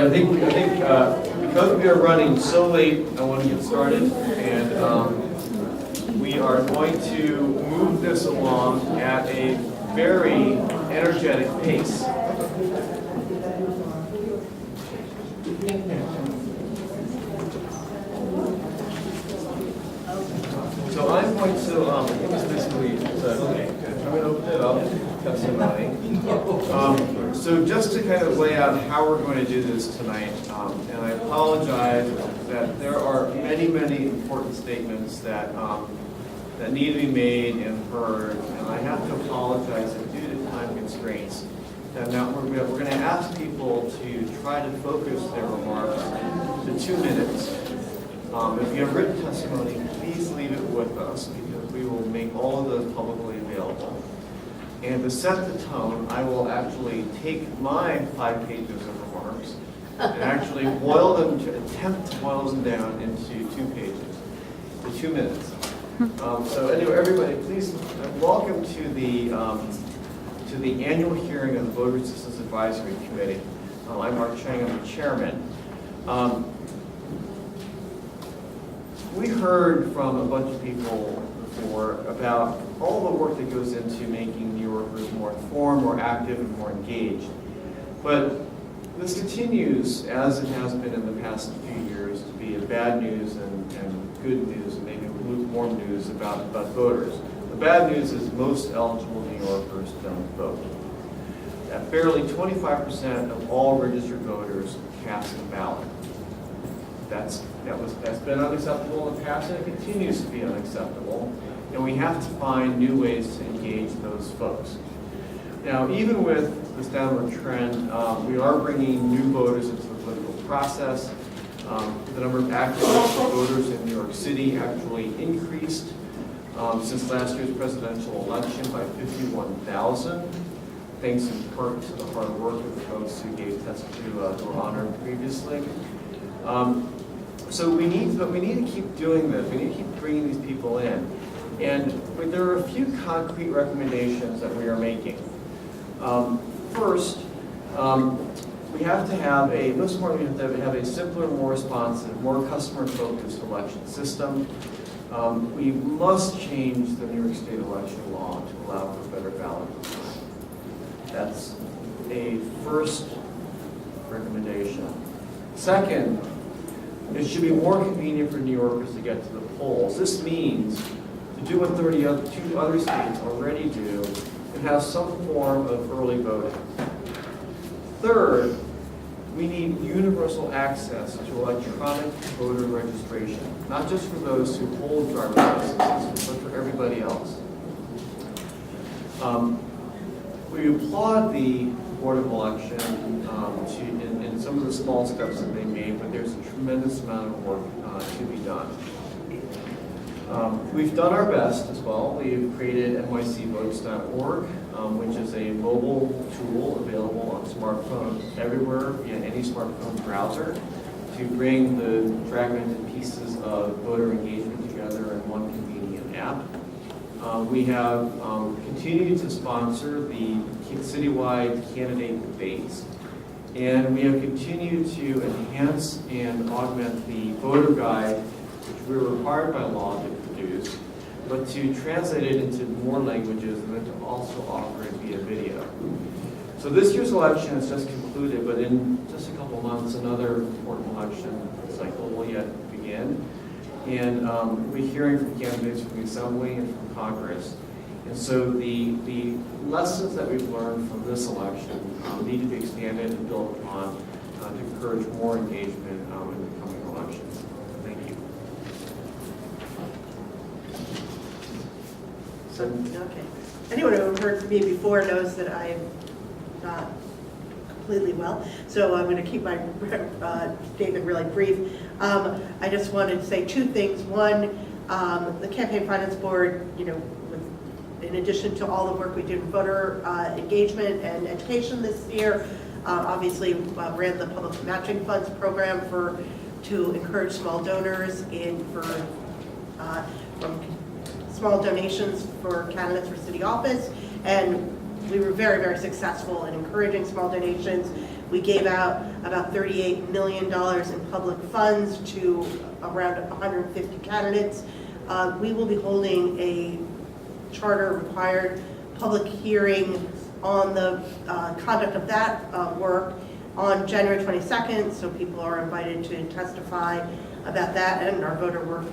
right, I think because we are running so late, I want to get started, and we are going to move this along at a very energetic pace. So I'm going to, I think it's basically, okay, I'm going to open it up, testimony. So just to kind of lay out how we're going to do this tonight, and I apologize that there are many, many important statements that that need to be made and heard, and I have to apologize that due to time constraints, that now we're going to ask people to try to focus their remarks to 2 minutes. If you have written testimony, please leave it with us because we will make all of those publicly available. And to set the tone, I will actually take my 5 pages of remarks and actually attempt to boil them down into 2 pages, to 2 minutes. So anyway, everybody, please welcome to the annual hearing of the Voter Assistance Advisory Committee. I'm Mark Chang, I'm the chairman. We heard from a bunch of people before about all the work that goes into making New Yorkers more informed, more active, and more engaged. But this continues, as it has been in the past few years, to be a bad news and good news, and maybe lukewarm news about voters. The bad news is most eligible New Yorkers don't vote. That barely 25% of all registered voters cast a ballot. That's been unacceptable in the past, and it continues to be unacceptable. And we have to find new ways to engage those folks. Now, even with this downward trend, we are bringing new voters into the political process. The number of active voters in New York City actually increased since last year's presidential election by 51,000, thanks in part to the hard work of the folks who gave testimony who were honored previously. So we need to keep doing this. We need to keep bringing these people in. And there are a few concrete recommendations that we are making. First, we have to have most importantly, we have to have a simpler, more responsive, more customer-focused election system. We must change the New York State election law to allow for better ballot design. That's a first recommendation. Second, it should be more convenient for New Yorkers to get to the polls. This means to do what 2 other states already do and have some form of early voting. Third, we need universal access to electronic voter registration, not just for those who hold driver's licenses, but for everybody else. We applaud the Board of Election in some of the small steps that they made, but there's a tremendous amount of work to be done. We've done our best as well. We've created nycvotes.org, which is a mobile tool available on smartphones everywhere via any smartphone browser to bring the fragmented pieces of voter engagement together in one convenient app. We have continued to sponsor the citywide candidate debates, and we have continued to enhance and augment the voter guide, which we're required by law to produce, but to translate it into more languages and then to also offer it via video. So this year's election has just concluded, but in just a couple months, another important election cycle will yet begin. And we're hearing from candidates from the Assembly and from Congress. And so the lessons that we've learned from this election need to be expanded and built upon to encourage more engagement in the coming elections. Thank you. So, okay. Anyone who heard me before knows that I'm not completely well, so I'm going to keep my statement really brief. I just wanted to say 2 things. One, the Campaign Finance Board, in addition to all the work we did in voter engagement and education this year, obviously ran the public matching funds program to encourage small donors from small donations for candidates for city office, and we were very, very successful in encouraging small donations. We gave out about $38 million in public funds to around 150 candidates. We will be holding a charter-required public hearing on the conduct of that work on January 22nd, so people are invited to testify about that and our voter work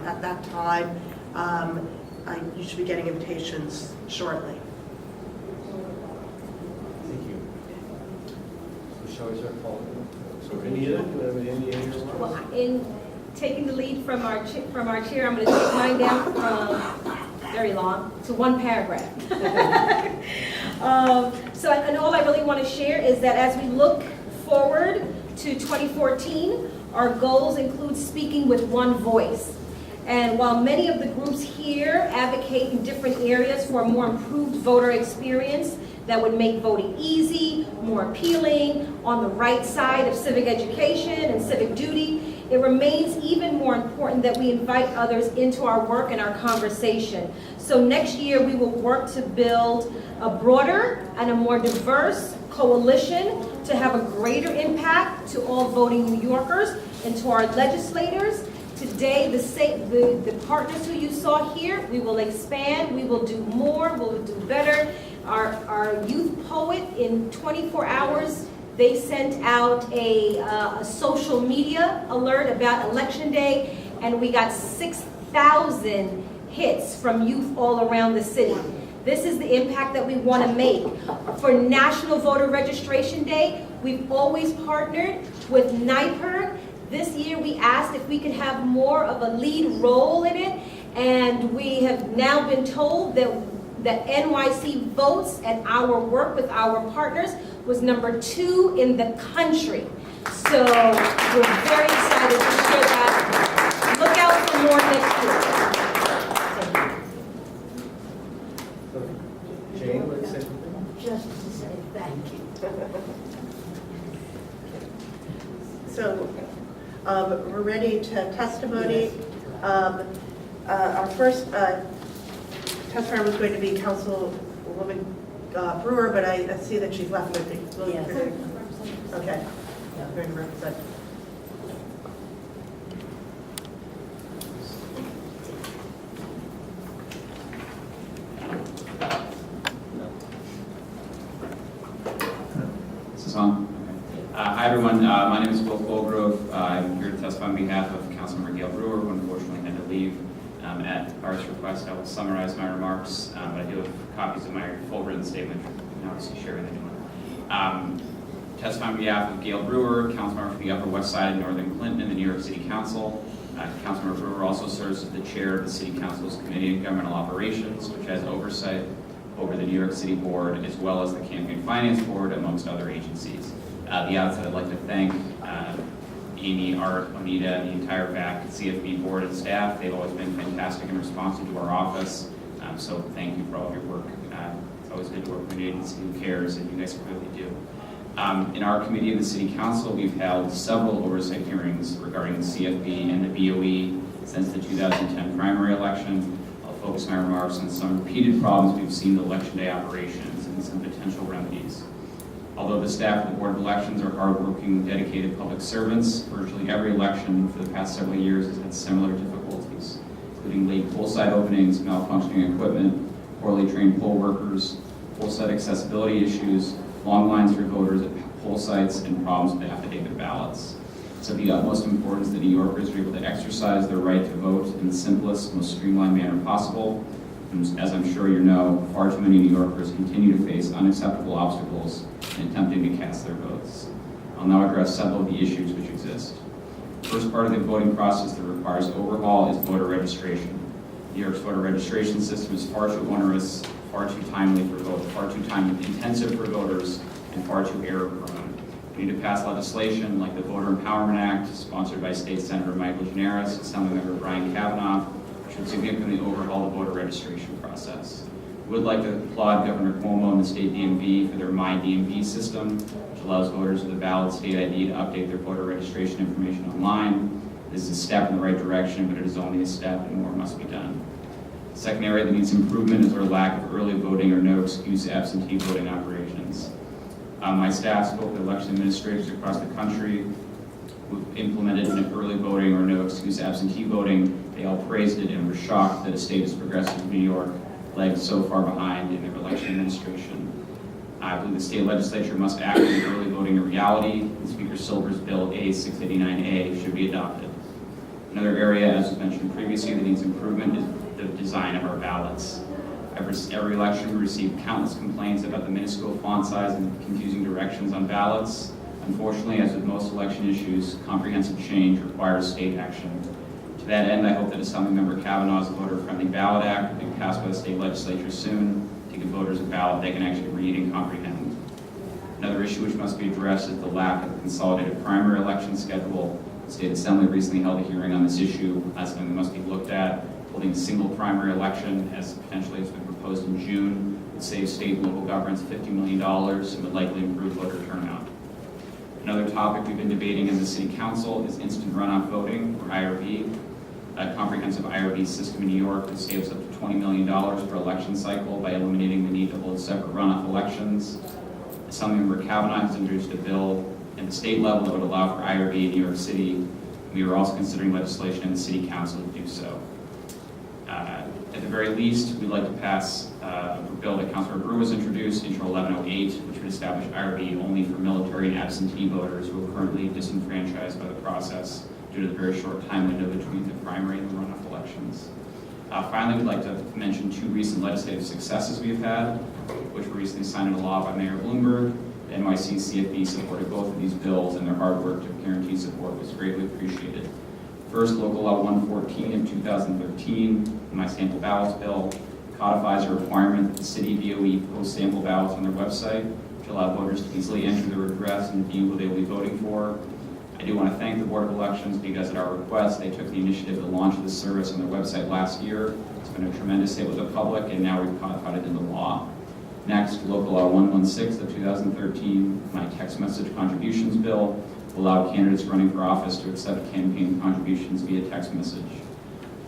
at that time. You should be getting invitations shortly. Thank you. So shall we start calling? So Anita, do you have any remarks? Well, in taking the lead from our chair, I'm going to take mine down from very long to one paragraph. And all I really want to share is that as we look forward to 2014, our goals include speaking with one voice. And while many of the groups here advocate in different areas for a more improved voter experience that would make voting easy, more appealing, on the right side of civic education and civic duty, it remains even more important that we invite others into our work and our conversation. So next year we will work to build a broader and a more diverse coalition to have a greater impact to all voting New Yorkers and to our legislators. Today, the partners who you saw here, we will expand, we will do more, we'll do better. Our youth poet, in 24 hours, they sent out a social media alert about Election Day, and we got 6,000 hits from youth all around the city. This is the impact that we want to make. For National Voter Registration Day, we've always partnered with NYPIRG. This year we asked if we could have more of a lead role in it, and we have now been told that NYC votes and our work with our partners was #2 in the country. So we're very excited to share that. Look out for more next year. Jane, let's say something. Just to say thank you. So we're ready to have testimony. Our first testimony was going to be Councilwoman Brewer, but I see that she's left with me. Yes. Okay. Going to represent. Is this on? Okay. Hi everyone, my name is Will Colgrove. I'm here to testify on behalf of Councilmember Gail Brewer, who unfortunately had to leave. At Art's request, I will summarize my remarks, but I do have copies of my full written statement, which you can obviously share with anyone. Testifying on behalf of Gail Brewer, Councilmember for the Upper West Side of Northern Clinton in the New York City Council. Councilmember Brewer also serves as the chair of the City Council's Committee on Governmental Operations, which has oversight over the New York City Board, as well as the Campaign Finance Board, amongst other agencies. At the outset, I'd like to thank Amy, Art, Anita, and the entire VAAC, CFB board and staff. They've always been fantastic and responsive to our office. So thank you for all of your work. It's always good to work with an agency who cares, and you guys clearly do. In our committee of the City Council, we've held several oversight hearings regarding the CFB and the BOE since the 2010 primary election. I'll focus my remarks on some repeated problems we've seen in Election Day operations and some potential remedies. Although the staff of the Board of Elections are hardworking, dedicated public servants, virtually every election for the past several years has had similar difficulties, including late poll site openings, malfunctioning equipment, poorly trained poll workers, poll site accessibility issues, long lines for voters at poll sites, and problems with affidavit ballots. It's of the utmost importance that New Yorkers are able to exercise their right to vote in the simplest, most streamlined manner possible. And as I'm sure you know, far too many New Yorkers continue to face unacceptable obstacles in attempting to cast their votes. I'll now address several of the issues which exist. The first part of the voting process that requires overhaul is voter registration. New York's voter registration system is far too onerous, far too timely for voters, far too time intensive for voters, and far too error prone. We need to pass legislation like the Voter Empowerment Act, sponsored by State Senator Michael Gianaris and Assemblymember Brian Kavanaugh, which would significantly overhaul the voter registration process. We would like to applaud Governor Cuomo and the state DMV for their My DMV system, which allows voters with a valid state ID to update their voter registration information online. This is a step in the right direction, but it is only a step and more must be done. Second area that needs improvement is our lack of early voting or no excuse absentee voting operations. My staff spoke with election administrators across the country who implemented early voting or no excuse absentee voting. They all praised it and were shocked that a state as progressive as New York lagged so far behind in their election administration. I believe the state legislature must act on early voting a reality, and Speaker Silver's Bill A689A should be adopted. Another area, as was mentioned previously, that needs improvement is the design of our ballots. Every election, we receive countless complaints about the minuscule font size and confusing directions on ballots. Unfortunately, as with most election issues, comprehensive change requires state action. To that end, I hope that Assemblymember Kavanaugh's Voter-Friendly Ballot Act will be passed by the state legislature soon to give voters a ballot they can actually read and comprehend. Another issue which must be addressed is the lack of a consolidated primary election schedule. The State Assembly recently held a hearing on this issue. That's something that must be looked at. Holding a single primary election, as potentially has been proposed in June, would save state and local governments $50 million and would likely improve voter turnout. Another topic we've been debating in the City Council is instant runoff voting, or IRV. A comprehensive IRV system in New York would save us up to $20 million per election cycle by eliminating the need to hold separate runoff elections. Assemblymember Kavanaugh has introduced a bill at the state level that would allow for IRV in New York City. We are also considering legislation in the City Council to do so. At the very least, we'd like to pass a bill that Councilor Brewer has introduced, Intro 1108, which would establish IRV only for military and absentee voters who are currently disenfranchised by the process due to the very short time window between the primary and the runoff elections. Finally, we'd like to mention two recent legislative successes we've had, which were recently signed into law by Mayor Bloomberg. The NYC CFB supported both of these bills, and their hard work to guarantee support was greatly appreciated. First, Local Law 114 of 2013, my sample ballots bill, codifies a requirement that the city DOE post sample ballots on their website, which allow voters to easily enter their address and view who they will be voting for. I do want to thank the Board of Elections because at our request, they took the initiative to launch this service on their website last year. It's been a tremendous hit with the public, and now we've codified it into law. Next, Local Law 116 of 2013, my text message contributions bill, will allow candidates running for office to accept campaign contributions via text message.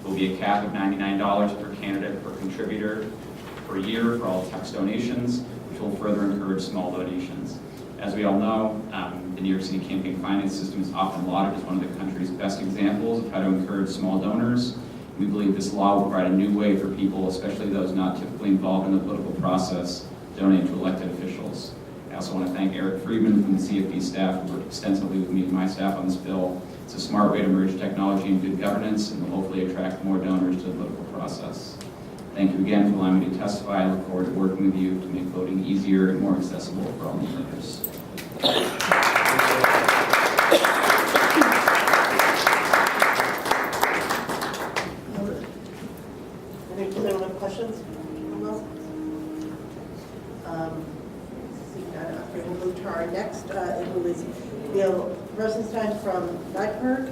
There will be a cap of $99 per candidate per contributor per year for all text donations, which will further encourage small donations. As we all know, the New York City Campaign Finance System is often lauded as one of the country's best examples of how to encourage small donors. We believe this law will provide a new way for people, especially those not typically involved in the political process, to donate to elected officials. I also want to thank Eric Friedman from the CFB staff who worked extensively with me and my staff on this bill. It's a smart way to merge technology and good governance and will hopefully attract more donors to the political process. Thank you again for allowing me to testify. I look forward to working with you to make voting easier and more accessible for all New Yorkers. Does anyone have questions? Okay, we'll move to our next, who is Neil Rosenstein from Nyberg.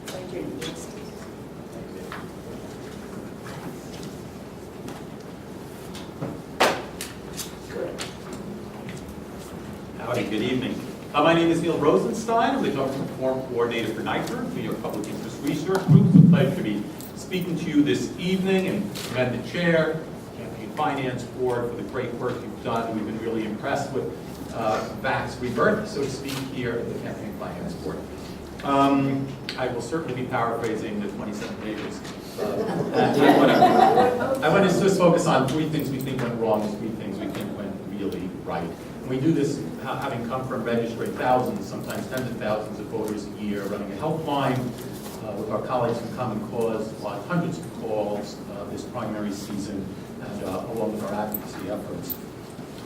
Thank you. Howdy, good evening. My name is Neil Rosenstein. I'm the Government Reform Coordinator for NYC, New York Public Interest Research Group. It's a pleasure to be speaking to you this evening and commend the Chair, Campaign Finance Board for the great work you've done. We've been really impressed with VAAC's rebirth, so to speak, here at the Campaign Finance Board. I will certainly be paraphrasing the 27 pages. I want to just focus on three things we think went wrong and three things we think went really right. And we do this having come from registering thousands, sometimes tens of thousands of voters a year, running a helpline with our colleagues in Common Cause, hundreds of calls this primary season, and along with our advocacy efforts.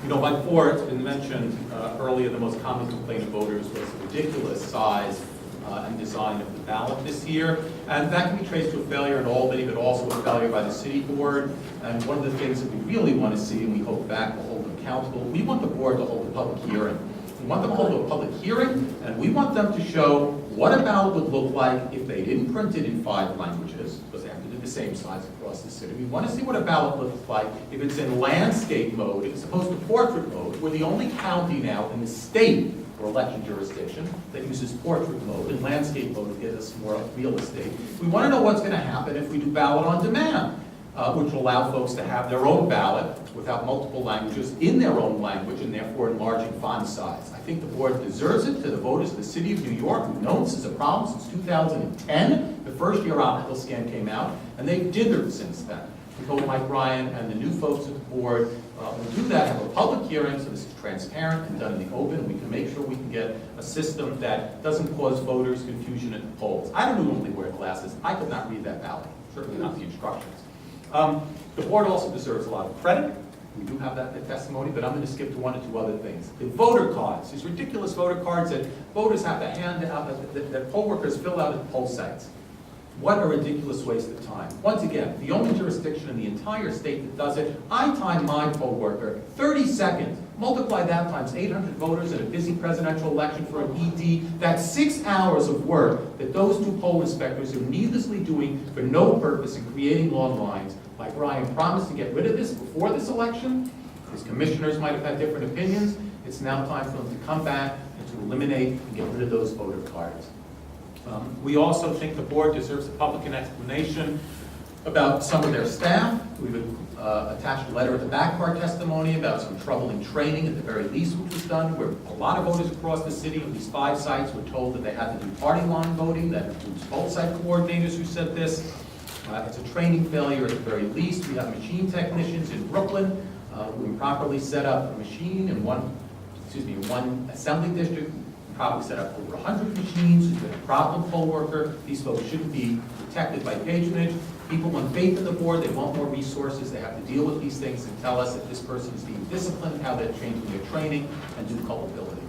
You know, by four, it's been mentioned earlier, the most common complaint of voters was the ridiculous size and design of the ballot this year. And that can be traced to a failure in Albany, but also a failure by the city board. And one of the things that we really want to see, and we hope VAAC will hold them accountable, we want the board to hold a public hearing. We want them to hold a public hearing, and we want them to show what a ballot would look like if they didn't print it in 5 languages, because they have to do the same size across the city. We want to see what a ballot looks like if it's in landscape mode, if it's opposed to portrait mode. We're the only county now in the state, for election jurisdiction that uses portrait mode and landscape mode to get us more real estate. We want to know what's going to happen if we do ballot on demand, which will allow folks to have their own ballot without multiple languages in their own language and therefore enlarging font size. I think the board deserves it. To the voters of the city of New York who've known this is a problem since 2010, the first year optical scan came out, and they've dithered since then. We hope Mike Ryan and the new folks at the board will do that, have a public hearing so this is transparent and done in the open. We can make sure we can get a system that doesn't cause voters confusion at the polls. I don't normally wear glasses. I could not read that ballot, certainly not the instructions. The board also deserves a lot of credit. We do have that in the testimony, but I'm going to skip to one or two other things. The voter cards, these ridiculous voter cards that voters have to hand out, that poll workers fill out at poll sites. What a ridiculous waste of time. Once again, the only jurisdiction in the entire state that does it, I time my poll worker 30 seconds. Multiply that times 800 voters in a busy presidential election for an ED. That's 6 hours of work that those two poll inspectors are needlessly doing for no purpose in creating long lines. Like Ryan promised to get rid of this before this election. His commissioners might have had different opinions. It's now time for them to come back and to eliminate and get rid of those voter cards. We also think the board deserves a public explanation about some of their staff. We've attached a letter at the back of our testimony about some troubling training at the very least which was done, where a lot of voters across the city of these 5 sites were told that they had to do party line voting. That includes poll site coordinators who said this. It's a training failure at the very least. We have machine technicians in Brooklyn who improperly set up a machine in one assembly district. Probably set up over 100 machines. Who's been a problem poll worker. These folks shouldn't be protected by patronage. People want faith in the board. They want more resources. They have to deal with these things and tell us if this person is being disciplined, how they're changing their training, and do culpability.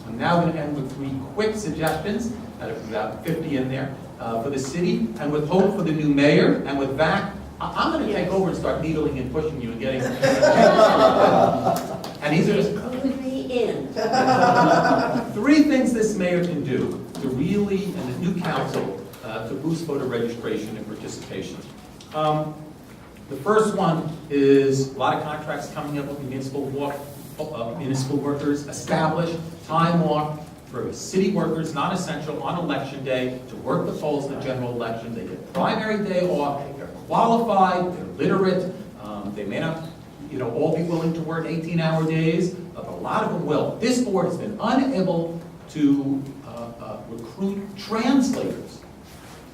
I'm now going to end with 3 quick suggestions, out of about 50 in there, for the city, and with hope for the new mayor, and with VAAC. I'm going to take over and start needling and pushing you and getting. And these are just. In. 3 things this mayor can do to really, and the new council, to boost voter registration and participation. The first one is a lot of contracts coming up with municipal workers. Establish time off for city workers, not essential, on election day to work the polls in the general election. They get primary day off. They're qualified. They're literate. They may not all be willing to work 18-hour days, but a lot of them will. This board has been unable to recruit translators,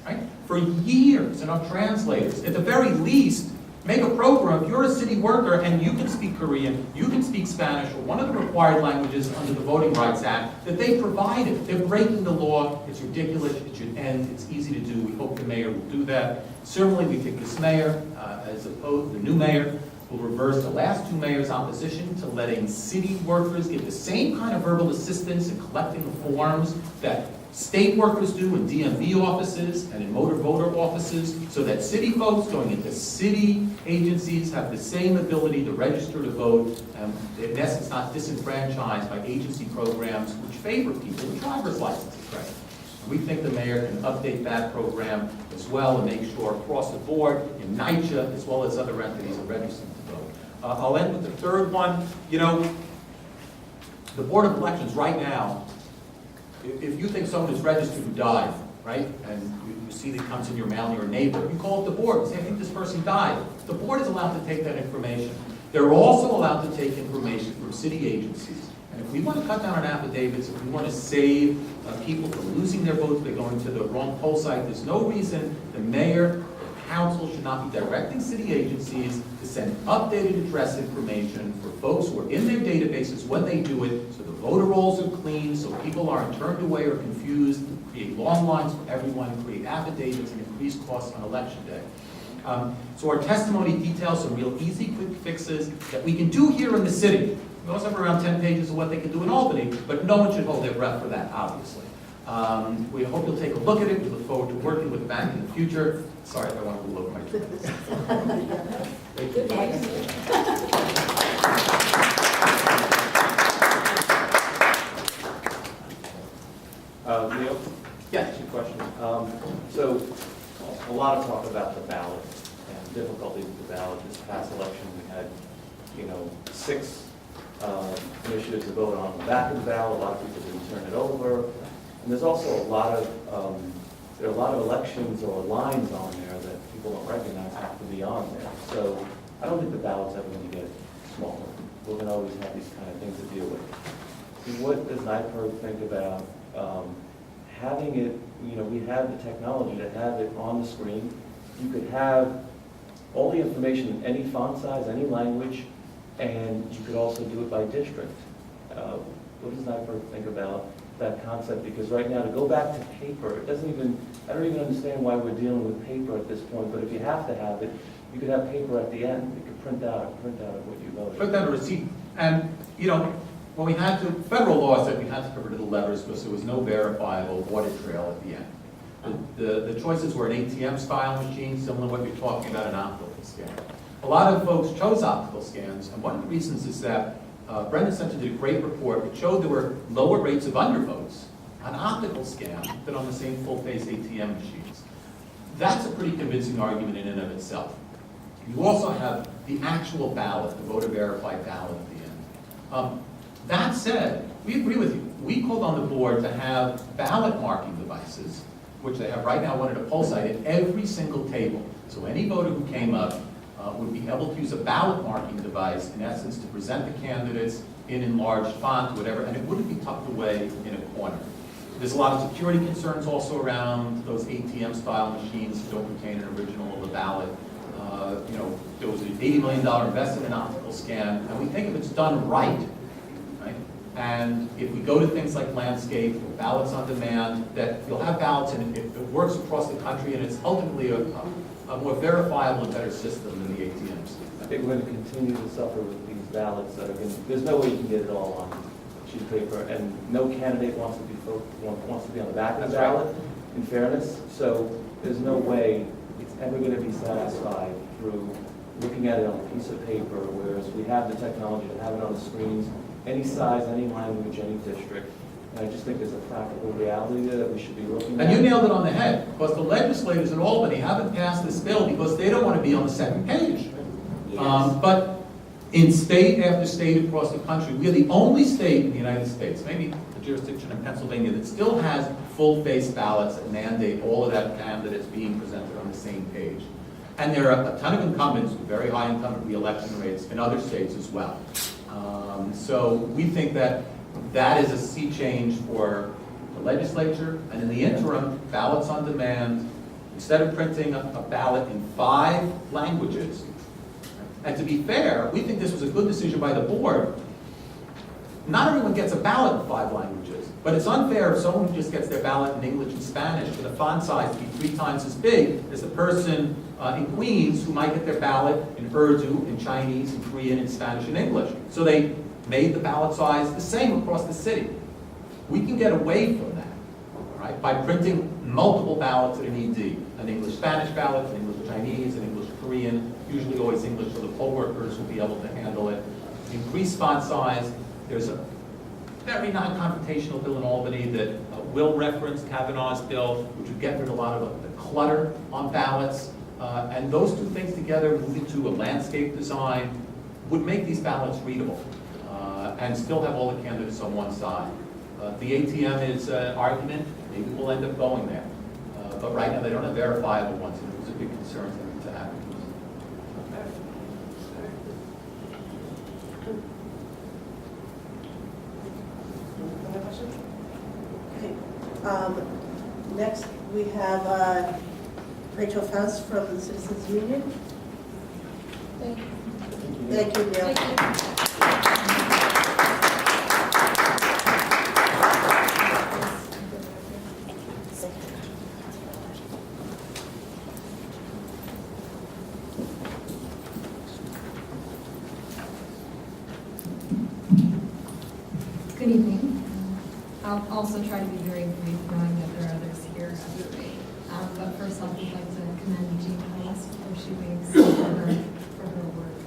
right? For years, enough translators. At the very least, make a program. If you're a city worker and you can speak Korean, you can speak Spanish, or one of the required languages under the Voting Rights Act, that they provide it. They're breaking the law. It's ridiculous. It should end. It's easy to do. We hope the mayor will do that. Certainly, we think this mayor, as opposed to the new mayor, will reverse the last 2 mayors' opposition to letting city workers get the same kind of verbal assistance in collecting the forms that state workers do in DMV offices and in motor voter offices, so that city folks going into city agencies have the same ability to register to vote, and in essence not disenfranchised by agency programs which favor people with driver's licenses. Right? We think the mayor can update that program as well and make sure across the board, in NYCHA as well as other entities, are registered to vote. I'll end with the 3rd one. The Board of Elections right now, if you think someone is registered who died, right, and you see that it comes in your mail and you're a neighbor, you call up the board and say, I think this person died. The board is allowed to take that information. They're also allowed to take information from city agencies. And if we want to cut down on affidavits, if we want to save people from losing their votes by going to the wrong poll site, there's no reason the mayor or council should not be directing city agencies to send updated address information for folks who are in their databases when they do it, so the voter rolls are clean, so people aren't turned away or confused, create long lines for everyone, create affidavits, and increase costs on election day. So our testimony details some real easy, quick fixes that we can do here in the city. We also have around 10 pages of what they can do in Albany, but no one should hold their breath for that, obviously. We hope you'll take a look at it. We look forward to working with the bank in the future. Sorry if I want to rule over my trip. Thank you. Leo? Yeah. 2 questions. So, a lot of talk about the ballot and difficulties with the ballot. This past election, we had, 6 initiatives to vote on the back of the ballot. A lot of people didn't turn it over. And there's also a lot of, there are a lot of elections or lines on there that people don't recognize have to be on there. So I don't think the ballot's ever going to get smaller. We're going to always have these kind of things to deal with. So what does NYPIRG think about having it, we have the technology to have it on the screen. You could have all the information in any font size, any language, and you could also do it by district. What does NYPIRG think about that concept? Because right now, to go back to paper, I don't even understand why we're dealing with paper at this point, but if you have to have it, you could have paper at the end. You could print out what you voted. Put that a receipt. And, when we had to, federal law said we had to get rid of the letters because there was no verifiable audit trail at the end. The choices were an ATM style machine, similar to what you're talking about, an optical scan. A lot of folks chose optical scans, and one of the reasons is that Brendan Simpson did a great report that showed there were lower rates of undervotes on optical scan than on the same full-face ATM machines. That's a pretty convincing argument in and of itself. You also have the actual ballot, the voter verified ballot at the end. That said, we agree with you. We called on the board to have ballot marking devices, which they have right now one at a poll site, at every single table. So any voter who came up would be able to use a ballot marking device, in essence, to present the candidates in enlarged font, whatever, and it wouldn't be tucked away in a corner. There's a lot of security concerns also around those ATM-style machines that don't contain an original of the ballot. There was an $80 million investment in optical scan, and we think if it's done right, and if we go to things like landscape, or ballots on demand, that you'll have ballots and it works across the country, and it's ultimately a more verifiable and better system than the ATMs. I think we're going to continue to suffer with these ballots that are going to, there's no way you can get it all on sheet of paper, and no candidate wants to be on the back of the ballot, in fairness. So there's no way it's ever going to be satisfied through looking at it on a piece of paper, whereas we have the technology to have it on the screens, any size, any language, any district. And I just think there's a practical reality there that we should be looking at. And you nailed it on the head, because the legislators in Albany haven't passed this bill because they don't want to be on the second page. Yes. But in state after state across the country, we're the only state in the United States, maybe the jurisdiction in Pennsylvania, that still has full-face ballots that mandate all of that candidates being presented on the same page. And there are a ton of incumbents with very high incumbent re-election rates in other states as well. So we think that that is a sea change for the legislature, and in the interim, ballots on demand, instead of printing a ballot in 5 languages. And to be fair, we think this was a good decision by the board. Not everyone gets a ballot in 5 languages, but it's unfair if someone who just gets their ballot in English and Spanish for the font size to be 3 times as big as the person in Queens who might get their ballot in Urdu, in Chinese, in Korean, in Spanish, and English. So they made the ballot size the same across the city. We can get away from that, all right, by printing multiple ballots at an ED, an English-Spanish ballot, an English-Chinese, an English-Korean, usually always English, so the poll workers will be able to handle it. Increase font size. There's a very non-confrontational bill in Albany that will reference Kavanaugh's bill, which would get rid of a lot of the clutter on ballots. And those 2 things together, moving to a landscape design, would make these ballots readable and still have all the candidates on one side. The ATM is an argument. Maybe we'll end up going there. But right now, they don't have verifiable ones, and it was a big concern to have. Other questions? Okay. Next, we have Rachel Faust from the Citizens Union. Thank you. Thank you, Neil. Good evening. I'll also try to be very brief, knowing that there are others here. But first off, I'd like to commend Jean Hollis for she makes for her work.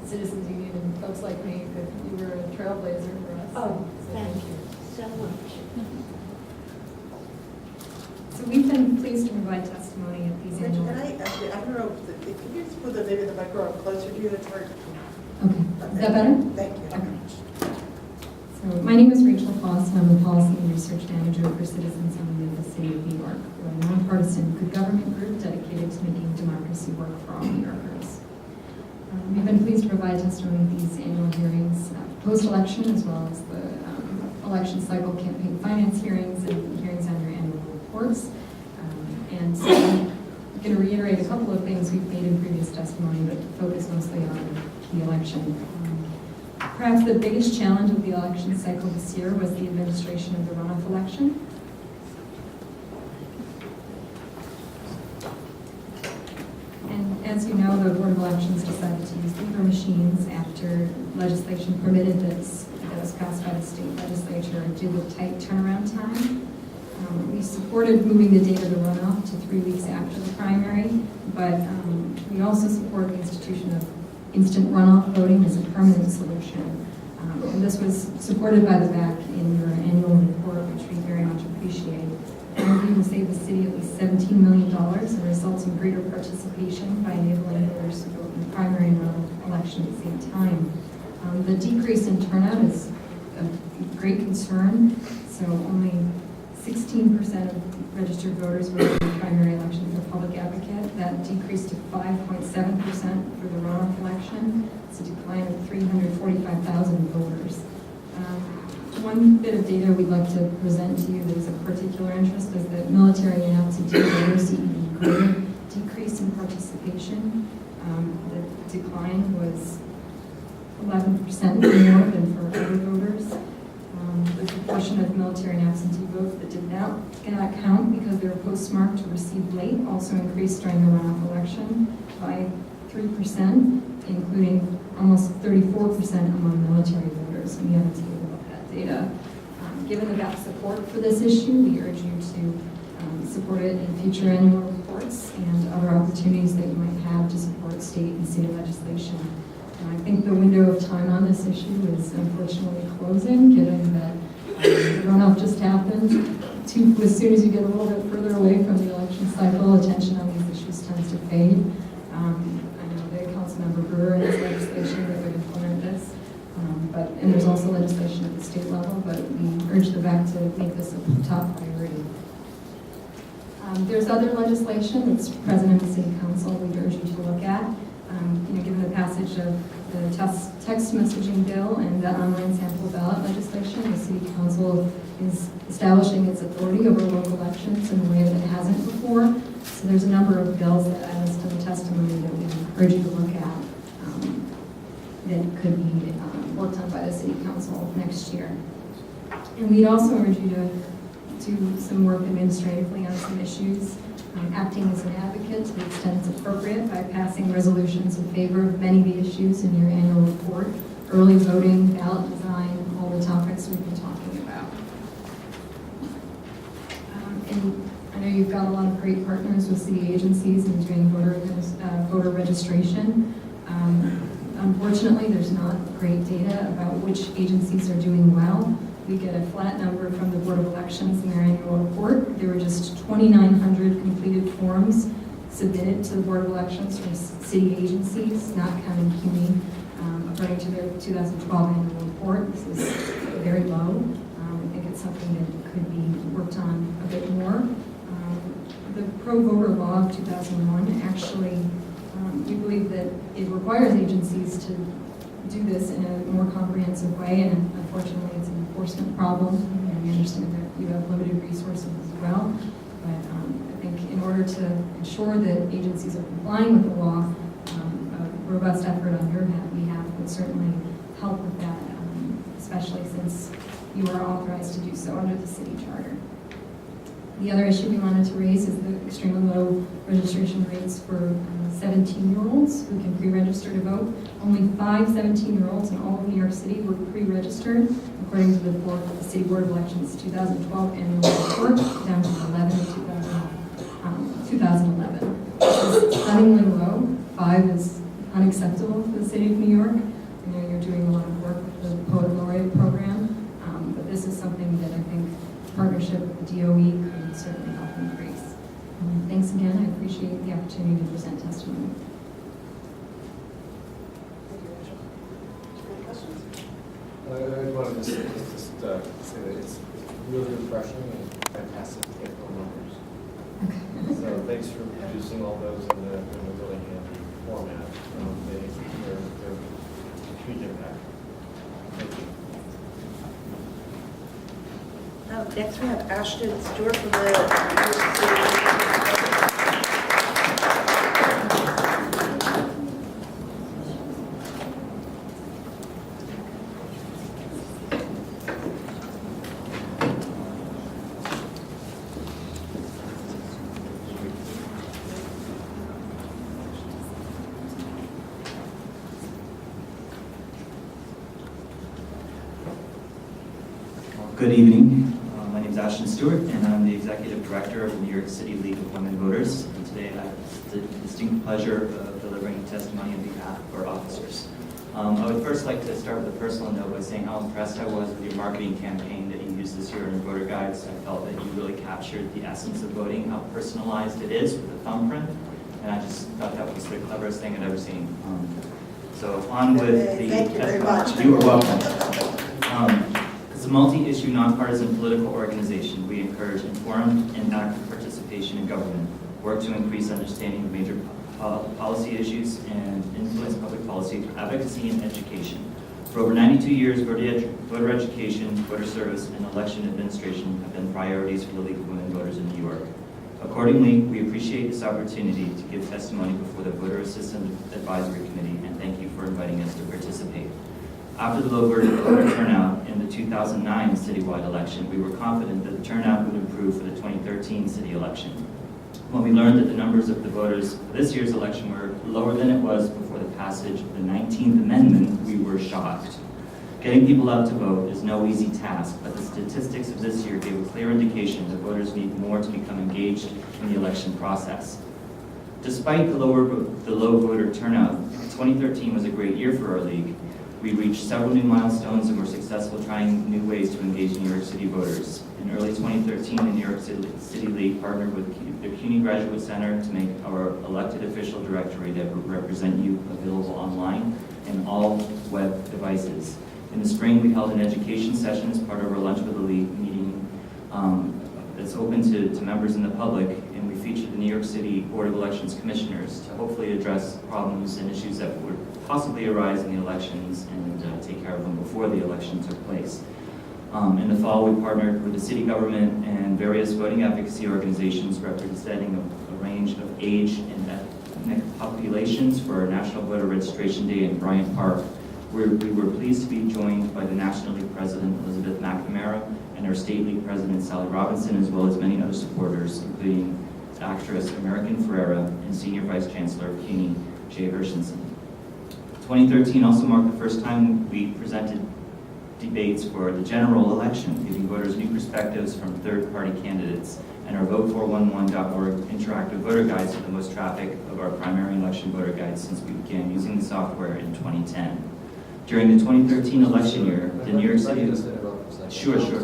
Citizens Union and folks like me, that you were a trailblazer for us. Oh, so thank you so much. So we've been pleased to provide testimony at these Rachel, annual. can I don't know, can you just put maybe the microphone closer to you? It's hard. Okay, is that better? Thank you. Okay. So my name is Rachel Foss, and I'm the Policy and Research Manager for Citizens Union of the City of New York. We're a nonpartisan good government group dedicated to making democracy work for all New Yorkers. We've been pleased to provide testimony at these annual hearings post-election, as well as the election cycle campaign finance hearings and hearings on your annual reports. And so I'm going to reiterate a couple of things we've made in previous testimony, but focus mostly on the election. Perhaps the biggest challenge of the election cycle this year was the administration of the runoff election. And as you know, the Board of Elections decided to use paper machines after legislation permitted this that was passed by the state legislature due to tight turnaround time. We supported moving the date of the runoff to 3 weeks after the primary, but we also support the institution of instant runoff voting as a permanent solution. And this was supported by the VAAC in your annual report, which we very much appreciate. And we will save the city at least $17 million and results in greater participation by enabling voters to vote in the primary and runoff election at the same time. The decrease in turnout is a great concern, so only 16% of registered voters voted in the primary election for public advocate. That decreased to 5.7% for the runoff election. It's a decline of 345,000 voters. One bit of data we'd like to present to you that is of particular interest is that military and absentee voters see even greater decrease in participation. The decline was 11% more than for other voters. The proportion of military and absentee votes that cannot count because they were postmarked or received late also increased during the runoff election by 3%, including almost 34% among military voters. And we have a table of that data. Given the VAAC support for this issue, we urge you to support it in future annual reports and other opportunities that you might have to support state and city legislation. I think the window of time on this issue is unfortunately closing, given that the runoff just happened. As soon as you get a little bit further away from the election cycle, attention on these issues tends to fade. I know that Councilmember Brewer has legislation that would implement this, and there's also legislation at the state level, but we urge the VAAC to make this a top priority. There's other legislation that's present in the City Council we urge you to look at. Given the passage of the text messaging bill and the online sample ballot legislation, the City Council is establishing its authority over local elections in a way that it hasn't before. So there's a number of bills that I list in the testimony that we encourage you to look at that could be worked on by the City Council next year. And we'd also urge you to do some work administratively on some issues. Acting as an advocate to the extent it's appropriate by passing resolutions in favor of many of the issues in your annual report, early voting, ballot design, all the topics we've been talking about. And I know you've got a lot of great partners with city agencies in doing voter registration. Unfortunately, there's not great data about which agencies are doing well. We get a flat number from the Board of Elections in their annual report. There were just 2,900 completed forms submitted to the Board of Elections from city agencies, not counting CUNY, according to their 2012 annual report. This is very low. I think it's something that could be worked on a bit more. The pro-voter law of 2001 actually, we believe that it requires agencies to do this in a more comprehensive way, and unfortunately it's an enforcement problem, and we understand that you have limited resources as well, but I think in order to ensure that agencies are complying with the law, a robust effort on your behalf would certainly help with that, especially since you are authorized to do so under the city charter. The other issue we wanted to raise is the extremely low registration rates for 17-year-olds who can pre-register to vote. Only 5 17-year-olds in all of New York City were pre-registered, according to the City Board of Elections 2012 annual report, down to 11 in 2011. This is stunningly low. 5 is unacceptable for the City of New York. I know you're doing a lot of work with the Poet Laureate program, but this is something that I think partnership with the DOE could certainly help increase. Thanks again. I appreciate the opportunity to present testimony. wanted to say that it's really refreshing and fantastic to get phone numbers. So thanks for producing all those in a really handy format. They're huge impact. Thank you. Next we have Ashton Stewart from the New York City. Good evening. My name is Ashton Stewart, and I'm the Executive Director of the New York City League of Women Voters. And today I have the distinct pleasure of delivering testimony on behalf of our officers. I would first like to start with a personal note by saying how impressed I was with your marketing campaign that you used this year in your voter guides. I felt that you really captured the essence of voting, how personalized it is with a thumbprint, and I just thought that was the cleverest thing I'd ever seen. So on with the Thank you very much. You are welcome. As a multi-issue, nonpartisan political organization, we encourage informed and active participation in government, work to increase understanding of major policy issues, and influence public policy through advocacy and education. For over 92 years, voter education, voter service, and election administration have been priorities for the League of Women Voters in New York. Accordingly, we appreciate this opportunity to give testimony before the Voter Assistance Advisory Committee, and thank you for inviting us to participate. After the low voter turnout in the 2009 citywide election, we were confident that the turnout would improve for the 2013 city election. When we learned that the numbers of the voters for this year's election were lower than it was before the passage of the 19th Amendment, we were shocked. Getting people out to vote is no easy task, but the statistics of this year gave a clear indication that voters need more to become engaged in the election process. Despite the low voter turnout, 2013 was a great year for our league. We reached several new milestones and were successful trying new ways to engage New York City voters. In early 2013, the New York City League partnered with the CUNY Graduate Center to make our elected official directory that would represent you available online and all web devices. In the spring, we held an education session as part of our Lunch with the League meeting that's open to members in the public, and we featured the New York City Board of Elections Commissioners to hopefully address problems and issues that would possibly arise in the elections and take care of them before the election took place. In the fall, we partnered with the city government and various voting advocacy organizations representing a range of age and ethnic populations for our National Voter Registration Day in Bryant Park. We were pleased to be joined by the National League President, Elizabeth McNamara, and our State League President, Sally Robinson, as well as many other supporters, including actress American Ferrera and Senior Vice Chancellor of CUNY, Jay Hershenson. 2013 also marked the first time we presented debates for the general election, giving voters new perspectives from third-party candidates, and our Vote411.org interactive voter guides are the most traffic of our primary election voter guides since we began using the software in 2010. During the 2013 election year, the New York City... Just interrupt for a second. Sure. So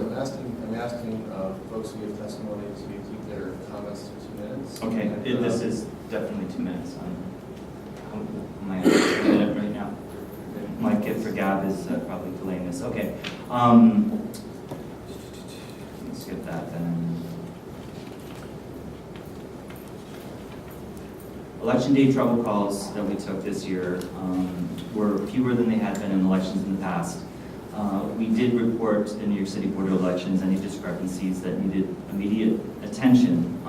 I'm asking folks who give testimony to keep their comments to 2 minutes. Okay, And, this is definitely 2 minutes. Am I at a minute right now? My gift for Gab is probably delaying this. Okay. Let's skip that then. Election day trouble calls that we took this year were fewer than they had been in elections in the past. We did report to the New York City Board of Elections any discrepancies that needed immediate attention.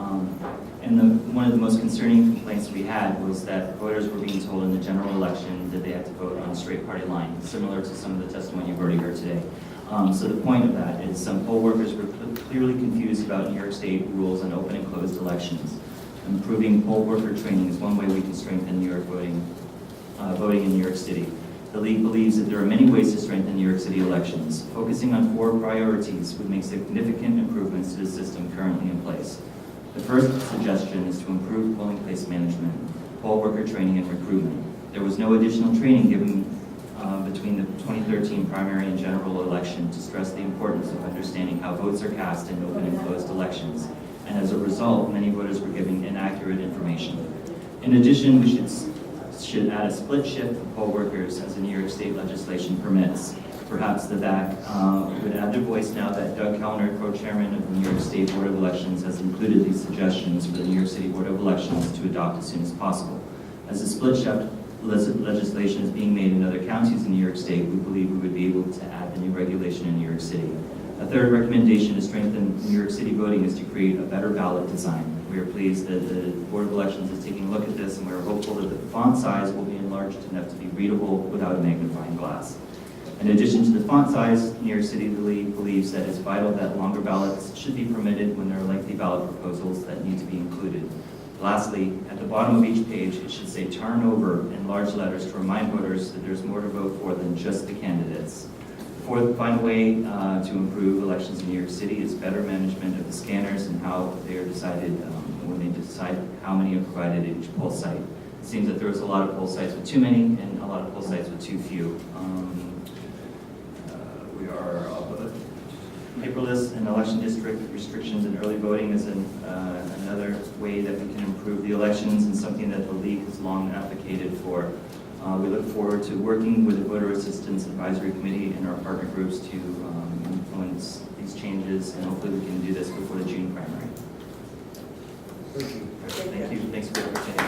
And one of the most concerning complaints we had was that voters were being told in the general election that they had to vote on a straight party line, similar to some of the testimony you've already heard today. So the point of that is some poll workers were clearly confused about New York State rules on open and closed elections. Improving poll worker training is one way we can strengthen New York voting in New York City. The League believes that there are many ways to strengthen New York City elections. Focusing on 4 priorities would make significant improvements to the system currently in place. The first suggestion is to improve polling place management, poll worker training, and recruitment. There was no additional training given between the 2013 primary and general election to stress the importance of understanding how votes are cast in open and closed elections. And as a result, many voters were giving inaccurate information. In addition, we should add a split shift of poll workers as the New York State legislation permits. perhaps the VAAC would add their voice now that Doug Kellner, co-chairman of the New York State Board of Elections, has included these suggestions for the New York City Board of Elections to adopt as soon as possible. As the split shift legislation is being made in other counties in New York State, we believe we would be able to add the new regulation in New York City. A third recommendation to strengthen New York City voting is to create a better ballot design. We are pleased that the Board of Elections is taking a look at this, and we're hopeful that the font size will be enlarged enough to be readable without a magnifying glass. In addition to the font size, New York City believes that it's vital that longer ballots should be permitted when there are lengthy ballot proposals that need to be included. Lastly, at the bottom of each page, it should say "turn over" in large letters to remind voters that there's more to vote for than just the candidates. The fourth final way to improve elections in New York City is better management of the scanners and how they are decided when they decide how many are provided at each poll site. It seems that there was a lot of poll sites with too many and a lot of poll sites with too few. We are paperless and election district restrictions and early voting is another way that we can improve the elections and something that the league has long advocated for. We look forward to working with the Voter Assistance Advisory Committee and our partner groups to influence these changes, and hopefully we can do this before the June primary. Thank you. Thank you. Thanks for the opportunity.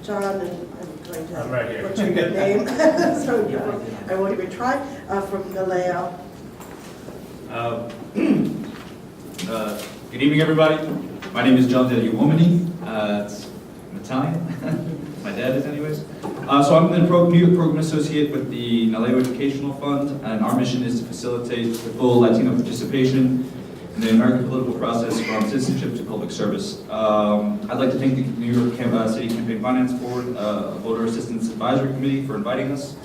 John, and I'm going to I'm right here. butcher your name, so I won't even try, from Galeo. Good evening, everybody. My name is John Del Uomini. I'm Italian. My dad is, anyways. So I'm the New York Program Associate with the Naleo Educational Fund, and our mission is to facilitate the full Latino participation in the American political process from citizenship to public service. I'd like to thank the New York City Campaign Finance Board, Voter Assistance Advisory Committee for inviting us,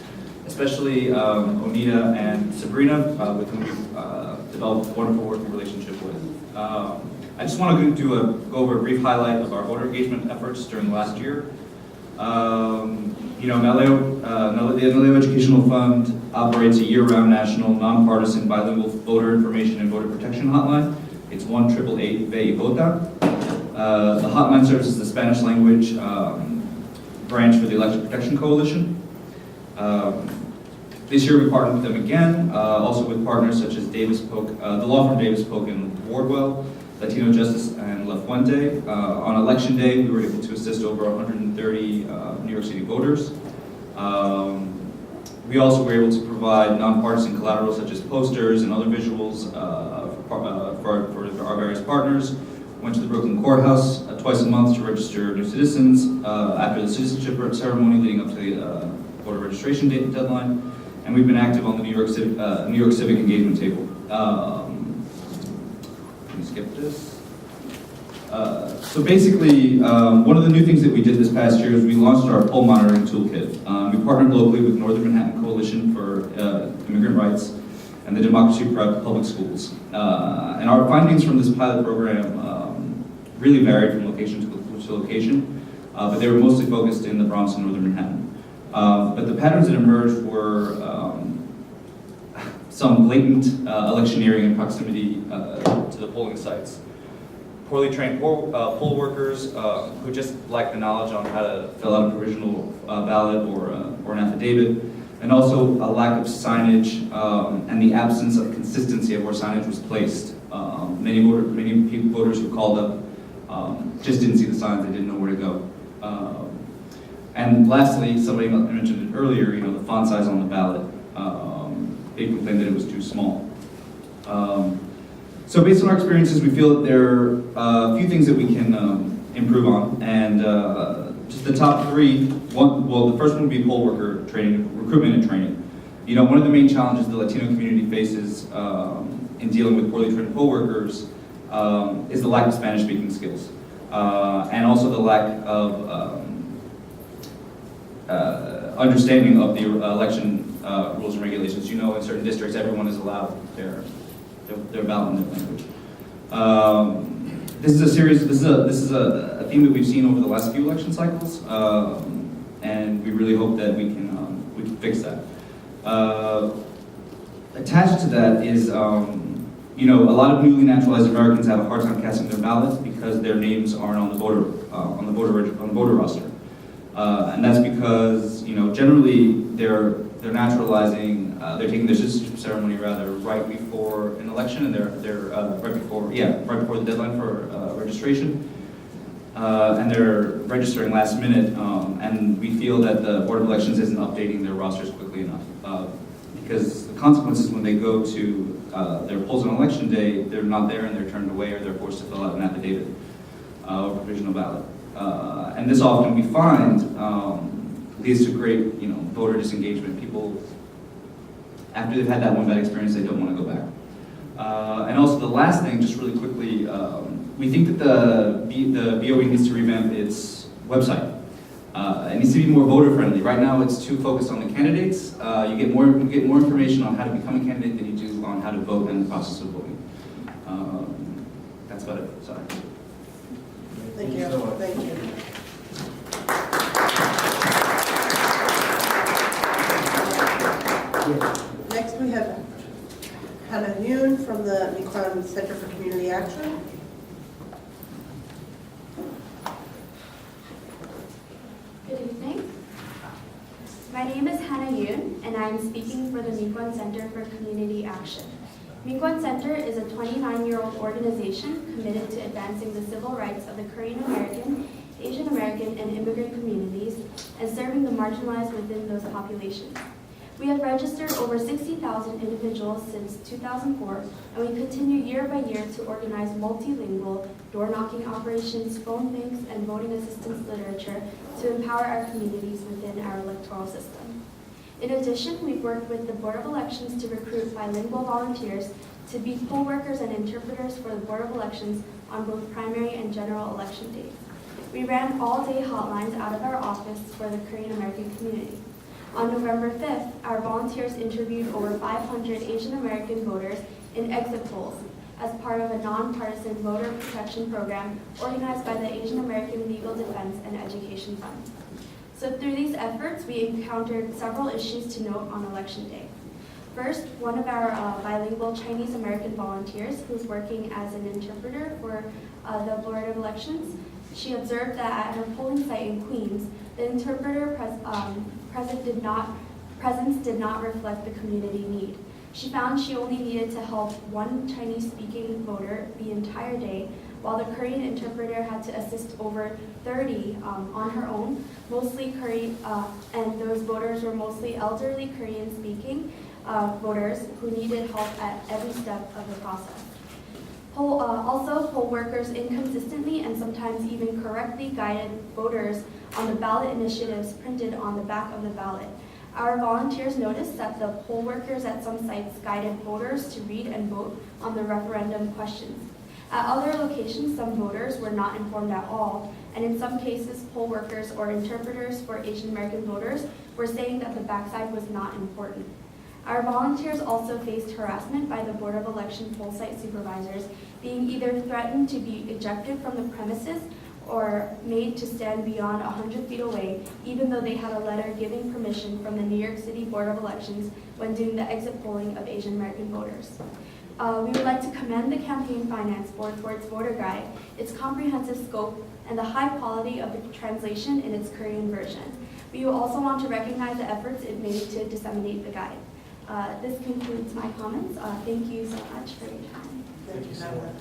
especially Onita and Sabrina, with whom we've developed a wonderful working relationship with. I just want to go over a brief highlight of our voter engagement efforts during the last year. The Naleo Educational Fund operates a year-round national, nonpartisan, bilingual voter information and voter protection hotline. It's 1-888-VAAC. The hotline serves as the Spanish language branch for the Election Protection Coalition. This year we partnered with them again, also with partners such as the law firm Davis Polk and Wardwell, Latino Justice, and La Fuente. On election day, we were able to assist over 130 New York City voters. We also were able to provide nonpartisan collateral such as posters and other visuals for our various partners. Went to the Brooklyn Courthouse twice a month to register new citizens after the citizenship ceremony leading up to the voter registration deadline. And we've been active on the New York Civic Engagement Table. Let me skip this. So basically, one of the new things that we did this past year is we launched our poll monitoring toolkit. We partnered locally with Northern Manhattan Coalition for Immigrant Rights and the Democracy Prep Public Schools. And our findings from this pilot program really varied from location to location, but they were mostly focused in the Bronx and Northern Manhattan. But the patterns that emerged were some blatant electioneering and proximity to the polling sites. Poorly trained poll workers who just lack the knowledge on how to fill out a provisional ballot or an affidavit, and also a lack of signage and the absence of consistency of where signage was placed. Many voters who called up just didn't see the signs; they didn't know where to go. And lastly, somebody mentioned it earlier. The font size on the ballot. They complained that it was too small. So based on our experiences, we feel that there are a few things that we can improve on. And just the top three, the first one would be poll worker training, recruitment and training. One of the main challenges the Latino community faces in dealing with poorly trained poll workers is the lack of Spanish-speaking skills. And also the lack of understanding of the election rules and regulations. In certain districts, everyone is allowed their ballot in their language. This is a theme that we've seen over the last few election cycles, and we really hope that we can fix that. Attached to that is, a lot of newly naturalized Americans have a hard time casting their ballots because their names aren't on the voter roster. And that's because, generally they're naturalizing, they're taking their citizenship ceremony rather right before an election, and they're right before the deadline for registration. And they're registering last minute, and we feel that the Board of Elections isn't updating their rosters quickly enough. Because the consequences when they go to their polls on election day, they're not there and they're turned away, or they're forced to fill out an affidavit or provisional ballot. And this often we find leads to great, voter disengagement. People, after they've had that one bad experience, they don't want to go back. And also the last thing, just really quickly, we think that the BOE needs to revamp its website. It needs to be more voter friendly. Right now, it's too focused on the candidates. You get more information on how to become a candidate than you do on how to vote and the process of voting. That's about it. Sorry. Thank you. so much. Thank you. Next, we have Hannah Yoon from the NYC Center for Community Action. Good evening. My name is Hannah Yoon, and I am speaking for the NYC Center for Community Action. NYC Center is a 29-year-old organization committed to advancing the civil rights of the Korean American, Asian American, and immigrant communities, and serving the marginalized within those populations. We have registered over 60,000 individuals since 2004, and we continue year by year to organize multilingual door-knocking operations, phone banks, and voting assistance literature to empower our communities within our electoral system. In addition, we've worked with the Board of Elections to recruit bilingual volunteers to be poll workers and interpreters for the Board of Elections on both primary and general election days. We ran all-day hotlines out of our office for the Korean American community. On November 5th, our volunteers interviewed over 500 Asian American voters in exit polls as part of a nonpartisan voter protection program organized by the Asian American Legal Defense and Education Fund. So through these efforts, we encountered several issues to note on election day. First, one of our bilingual Chinese American volunteers, who's working as an interpreter for the Board of Elections, she observed that at her polling site in Queens, the interpreter presence did not reflect the community need. She found she only needed to help one Chinese-speaking voter the entire day, while the Korean interpreter had to assist over 30 on her own, mostly Korean, and those voters were mostly elderly Korean-speaking voters who needed help at every step of the process. Also, poll workers inconsistently and sometimes even correctly guided voters on the ballot initiatives printed on the back of the ballot. Our volunteers noticed that the poll workers at some sites guided voters to read and vote on the referendum questions. At other locations, some voters were not informed at all, and in some cases, poll workers or interpreters for Asian American voters were saying that the backside was not important. Our volunteers also faced harassment by the Board of Election poll site supervisors, being either threatened to be ejected from the premises or made to stand beyond 100 feet away, even though they had a letter giving permission from the New York City Board of Elections when doing the exit polling of Asian American voters. We would like to commend the Campaign Finance Board for its voter guide, its comprehensive scope, and the high quality of the translation in its Korean version. We also want to recognize the efforts it made to disseminate the guide. This concludes my comments. Thank you so much for your time. Thank you so much.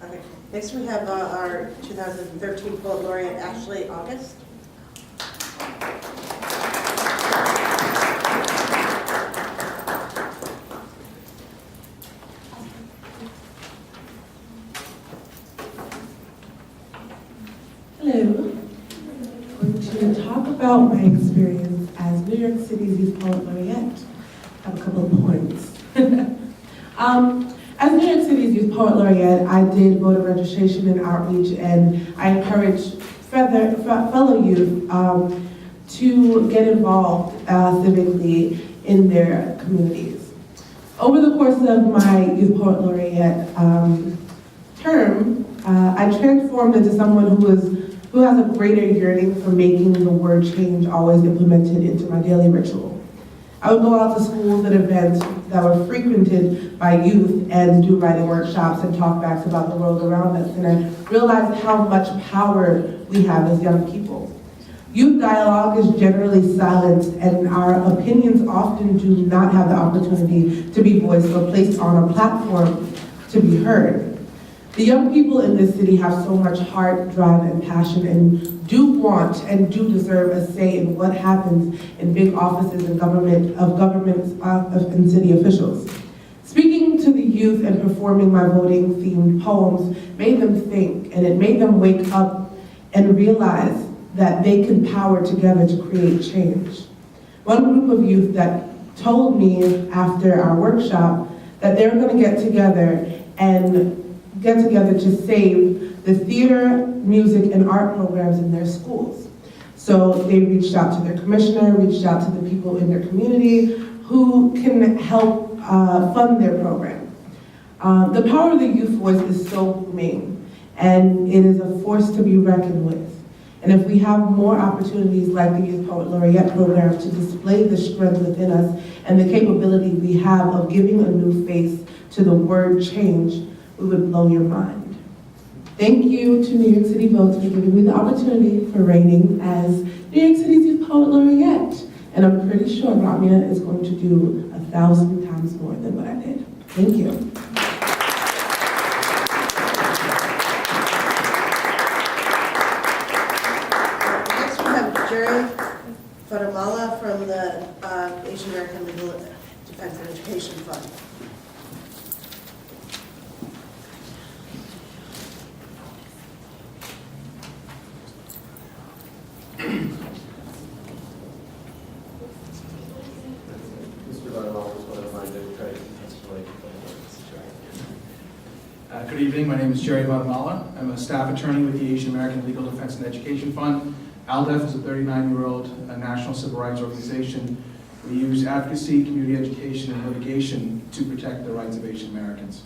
Okay. Next, we have our 2013 Poet Laureate, Ashley August. Hello. I'm going to talk about my experience as New York City's Youth Poet Laureate. I have a couple of points. As New York City's Youth Poet Laureate, I did voter registration and outreach, and I encouraged fellow youth to get involved civically in their communities. Over the course of my Youth Poet Laureate term, I transformed into someone who has a greater yearning for making the word change always implemented into my daily ritual. I would go out to schools and events that were frequented by youth and do writing workshops and talkbacks about the world around us. And I realized how much power we have as young people. Youth dialogue is generally silenced, and our opinions often do not have the opportunity to be voiced or placed on a platform to be heard. The young people in this city have so much heart, drive, and passion, and do want and do deserve a say in what happens in big offices and and city officials. Speaking to the youth and performing my voting-themed poems made them think, and it made them wake up and realize that they can power together to create change. One group of youth that told me after our workshop that they're going to get together to save the theater, music, and art programs in their schools. So they reached out to their commissioner, reached out to the people in their community who can help fund their program. The power of the youth voice is so booming, and it is a force to be reckoned with. And if we have more opportunities like the Youth Poet Laureate program to display the strength within us and the capability we have of giving a new face to the word change, we would blow your mind. Thank you to New York City Votes for giving me the opportunity for reigning as New York City's Youth Poet Laureate. And I'm pretty sure Ramya is going to do 1,000 times more than what I did. Thank you. Guatemala from the Asian American Legal Defense and Education Fund. Mr. Guatemala was one of my Democratic testimony. Good evening, my name is Jerry Guatemala. I'm a staff attorney with the Asian American Legal Defense and Education Fund. ALDEF is a 39-year-old national civil rights organization. We use advocacy, community education, and litigation to protect the rights of Asian Americans.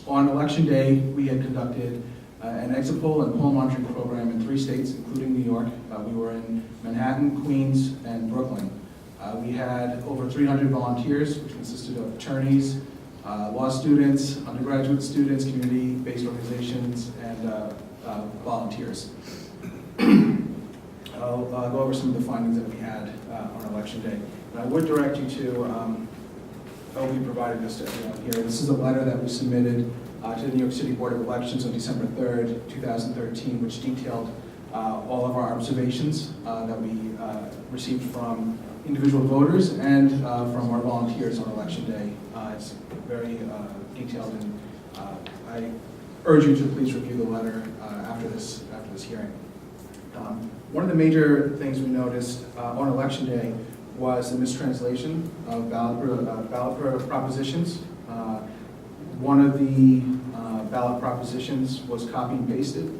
On Election Day, we had conducted an exit poll and poll monitoring program in 3 states, including New York. We were in Manhattan, Queens, and Brooklyn. We had over 300 volunteers, which consisted of attorneys, law students, undergraduate students, community-based organizations, and volunteers. I'll go over some of the findings that we had on Election Day. And I would direct you to, we provided this to everyone here. This is a letter that we submitted to the New York City Board of Elections on December 3rd, 2013, which detailed all of our observations that we received from individual voters and from our volunteers on Election Day. It's very detailed, and I urge you to please review the letter after this hearing. One of the major things we noticed on Election Day was the mistranslation of ballot propositions. One of the ballot propositions was copy and pasted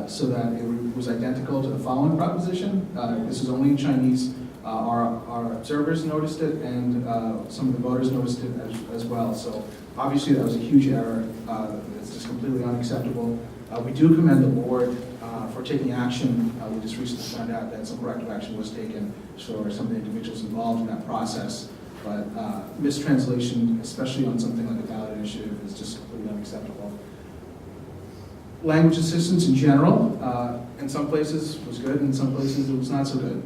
so that it was identical to the following proposition. This is only in Chinese. Our observers noticed it, and some of the voters noticed it as well. So obviously that was a huge error. It's just completely unacceptable. We do commend the board for taking action. We just recently found out that some corrective action was taken for some of the individuals involved in that process. But mistranslation, especially on something like a ballot initiative, is just completely unacceptable. Language assistance in general, in some places was good, in some places it was not so good.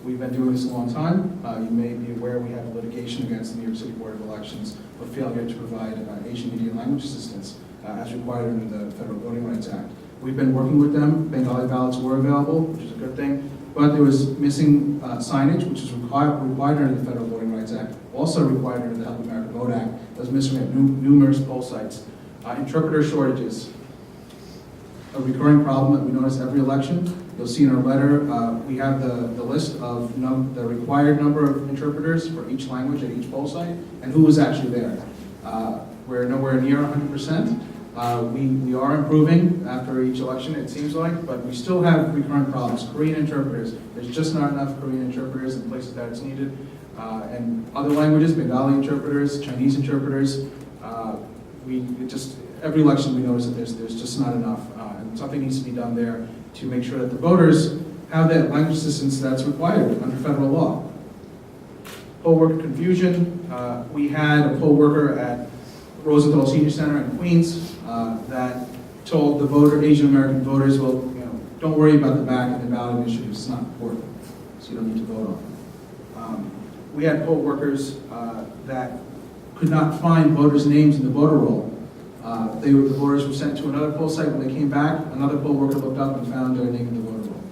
We've been doing this a long time. You may be aware we have litigation against the New York City Board of Elections for failure to provide Asian Indian language assistance as required under the Federal Voting Rights Act. We've been working with them. Bengali ballots were available, which is a good thing, but there was missing signage, which is required under the Federal Voting Rights Act, also required under the Help America Vote Act. That was missing at numerous poll sites. Interpreter shortages, a recurring problem that we notice every election. You'll see in our letter, we have the list of the required number of interpreters for each language at each poll site, and who was actually there. We're nowhere near 100%. We are improving after each election, it seems like, but we still have recurrent problems. Korean interpreters, there's just not enough Korean interpreters in places that it's needed. And other languages, Bengali interpreters, Chinese interpreters, every election we notice that there's just not enough. And something needs to be done there to make sure that the voters have that language assistance that's required under federal law. poll worker confusion. We had a poll worker at Rosenthal Senior Center in Queens that told the Asian American voters, well, don't worry about the back and the ballot initiatives, it's not important, so you don't need to vote on it. We had poll workers that could not find voters' names in the voter roll. The voters were sent to another poll site. When they came back, another poll worker looked up and found their name in the voter roll.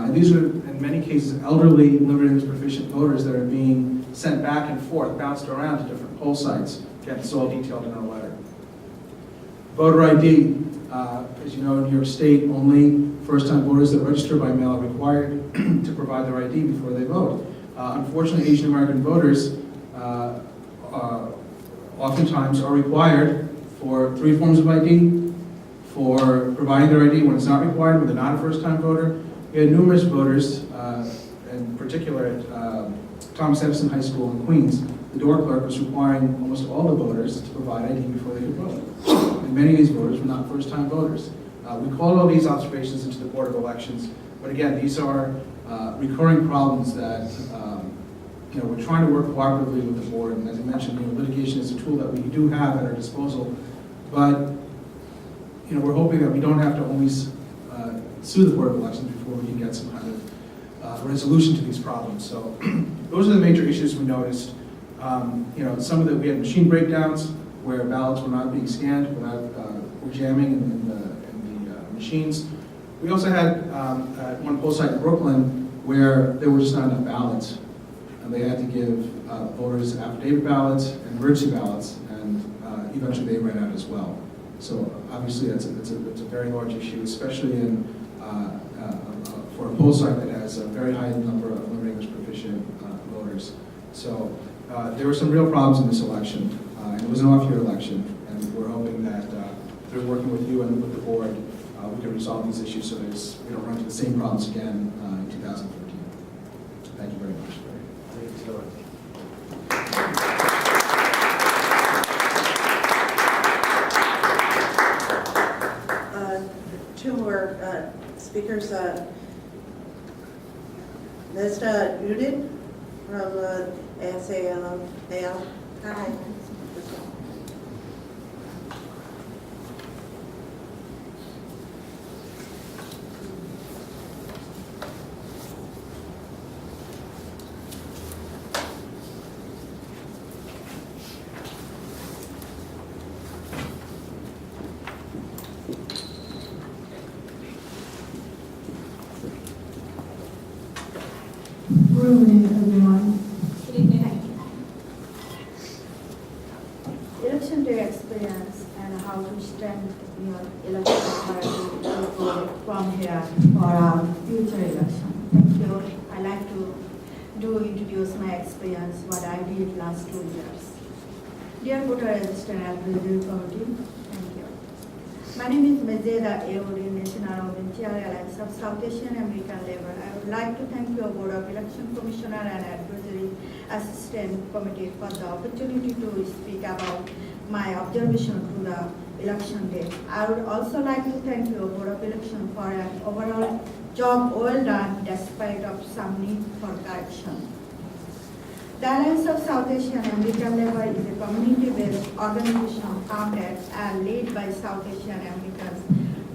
And these are, in many cases, elderly, limited English proficient voters that are being sent back and forth, bounced around to different poll sites. Again, it's all detailed in our letter. Voter ID, as you know, in New York State, only first-time voters that register by mail are required to provide their ID before they vote. Unfortunately, Asian American voters oftentimes are required for 3 forms of ID, for providing their ID when it's not required, when they're not a first-time voter. We had numerous voters, in particular at Thomas Edison High School in Queens. The door clerk was requiring almost all the voters to provide ID before they could vote. And many of these voters were not first-time voters. We called all these observations into the Board of Elections, but again, these are recurring problems that we're trying to work cooperatively with the board. And as I mentioned, litigation is a tool that we do have at our disposal, but we're hoping that we don't have to always sue the Board of Elections before we can get some kind of resolution to these problems. So those are the major issues we noticed. Some of we had machine breakdowns where ballots were not being scanned without were jamming in the machines. We also had at one poll site in Brooklyn where there were just not enough ballots, and they had to give voters affidavit ballots and emergency ballots, and eventually they ran out as well. So obviously it's a very large issue, especially for a poll site that has a very high number of limited English proficient voters. So there were some real problems in this election, and it was an off-year election, and we're hoping that through working with you and with the board, we can resolve these issues so that we don't run into the same problems again in 2013. Thank you very much. Two more speakers. Mr. Udin from ASAL. Hi. Good evening, everyone. Good evening. Election day experience and how to stand your election authority from here for our future election. Thank you. I like to introduce my experience, what I did last 2 years. Dear voter register and review committee, thank you. My name is Mezeda Eori, National Alliance of South Asian American Labor. I would like to thank your Board of Election Commissioner and Advisory Assistant Committee for the opportunity to speak about my observation through the election day. I would also like to thank your Board of Election for an overall job well done despite of some need for correction. The Alliance of South Asian American Labor is a community-based organization founded and led by South Asian Americans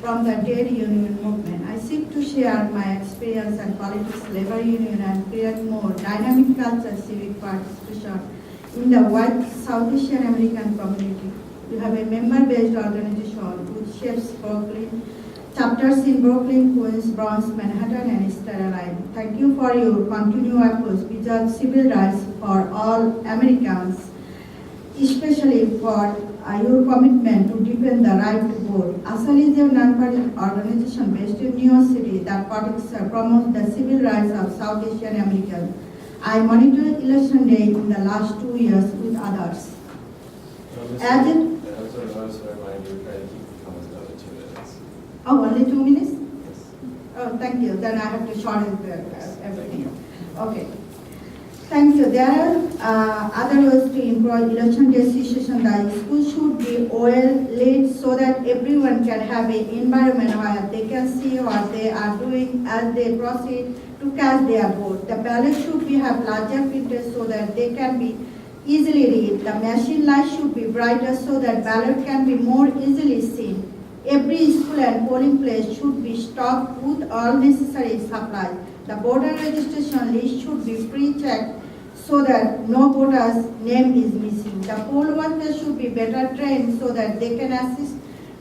from the trade union movement. I seek to share my experience in politics, labor union, and create more dynamic culture and civic participation in the wide South Asian American community. We have a member-based organization which shapes Brooklyn, chapters in Brooklyn, Queens, Bronx, Manhattan, and East Carolina. Thank you for your continued efforts to preserve civil rights for all Americans, especially for your commitment to defend the right to vote. ASAL is a non-profit organization based in New York City that promotes the civil rights of South Asian Americans. I monitored election day in the last 2 years with others. As it, oh, only 2 minutes? Yes. Oh, thank you. Then I have to shorten everything. Okay. Thank you. There are other ways to improve election day situation. The school should be well lit so that everyone can have an environment where they can see what they are doing as they proceed to cast their vote. The ballot should be have larger printers so that they can be easily read. The machine light should be brighter so that ballot can be more easily seen. Every school and polling place should be stocked with all necessary supplies. The voter registration list should be pre-checked so that no voter's name is missing. The poll workers should be better trained so that they can assist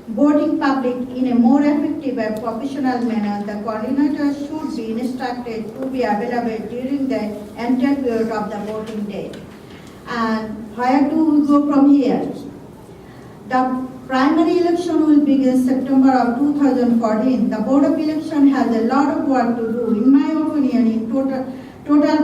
voting public in a more effective and professional manner. The coordinators should be instructed to be available during the entire period of the voting day. And where do we go from here? The primary election will begin September of 2014. The Board of Election has a lot of work to do. In my opinion, in total